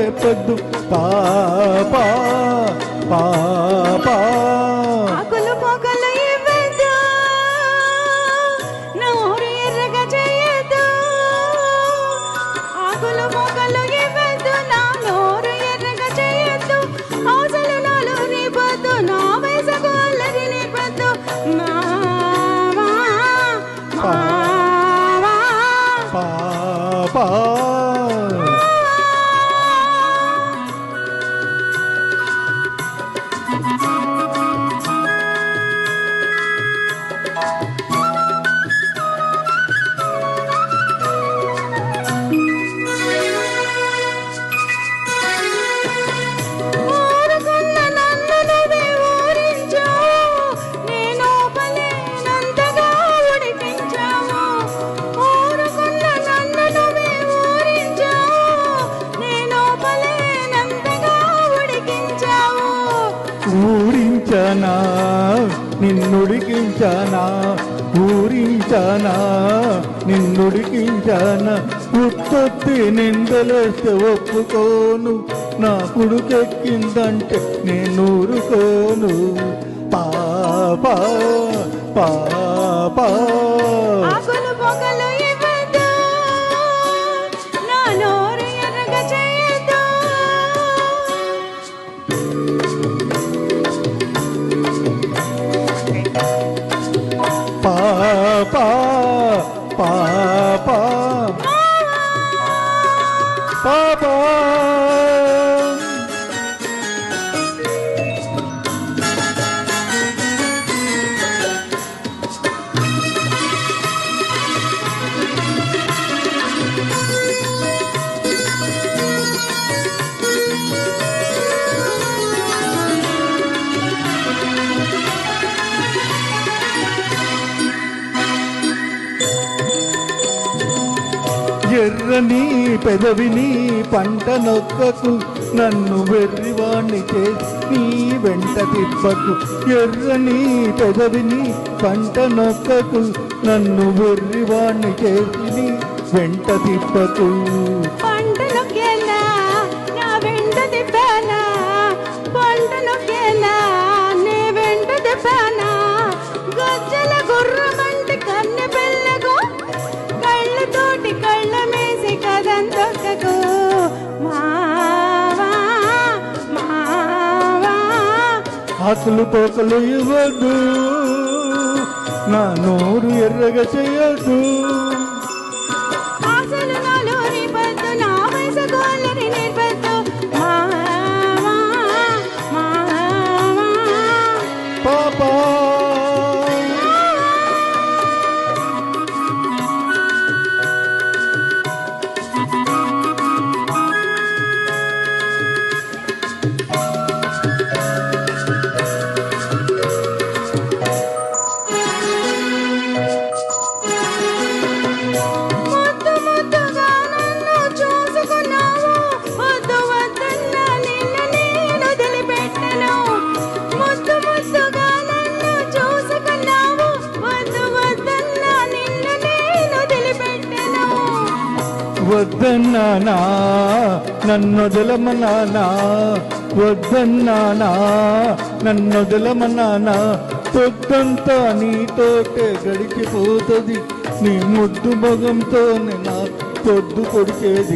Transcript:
రేపొద్దు పాపా పాపా ఆకులు పోకలు ఇవ్వద్దు, నోరు ఎర్రగా చేయొద్దు. ఆకులు పోకలు ఇవ్వద్దు, నా నోరు ఎర్రగా చేయొద్దు. ఆశలు నాలో రేపొద్దు, నా వయసుకు అల్లరి నేర్పొద్దు. మావా మావా పాపా ఊరుకున్న నన్ను నువ్వే ఊరించావు, నేను పలేనంతగా ఉడికించావు. ఊరుకున్న నన్ను నువ్వే ఊరించావు, నేను పలేనంతగా ఉడికించావు. ఊరించనా నిన్నుడికించనా, ఊరించనా నిన్నుడికించనా. ఉత్తొత్తి నిందలేస్తే ఒప్పుకోను, నా కుడుకెక్కిందంటే నేను ఊరుకోను. పాపా పాపా ఆకులు పొగలు ఇవ్వద్దు, నా నోరు ఎర్రగా చేయొద్దు. పాపా పాపా పాపా ఎర్రని పెదవిని పంట నొక్కకు, నన్ను వెర్రివాణ్ణి చేసి నీ వెంట తిప్పకు. ఎర్రని పెదవిని పంట నొక్కకు, నన్ను వెర్రివాణ్ణి చేసి నీ వెంట తిప్పకు. పంట నొక్కేలా నా వెంట తిప్పానా, పంట నొక్కేలా నీ వెంట తిప్పానా. గజ్జల గుర్రమంటి కన్నె పిల్లకు, కళ్ళతోటి కళ్ళ మేసి కదంతొక్కకు. మావా మావా ఆకులు పోకలు ఇవ్వద్దు, నా నోరు ఎర్రగా చేయొద్దు. ఆశలు నాలో రేపొద్దు, నా వయసుకు అల్లరి నేర్పొద్దు. మావా మావా పాపా ముద్దు ముద్దుగా నన్ను చూసుకున్నావు, వద్దు వద్దన్న నిన్ను నేను వదిలిపెట్టను. ముద్దు ముద్దుగా నన్ను చూసుకున్నావు, వద్దు వద్దన్న నిన్ను నేను వదిలిపెట్టను. వద్దన్నానా నన్నొదలమన్నానా, వద్దన్నానా నన్నొదలమన్నానా. పొద్దంతా నీతోటే గడిచిపోతుంది, నీ ముద్దు మొగంతోనే నా పొద్దు కొడిచేది.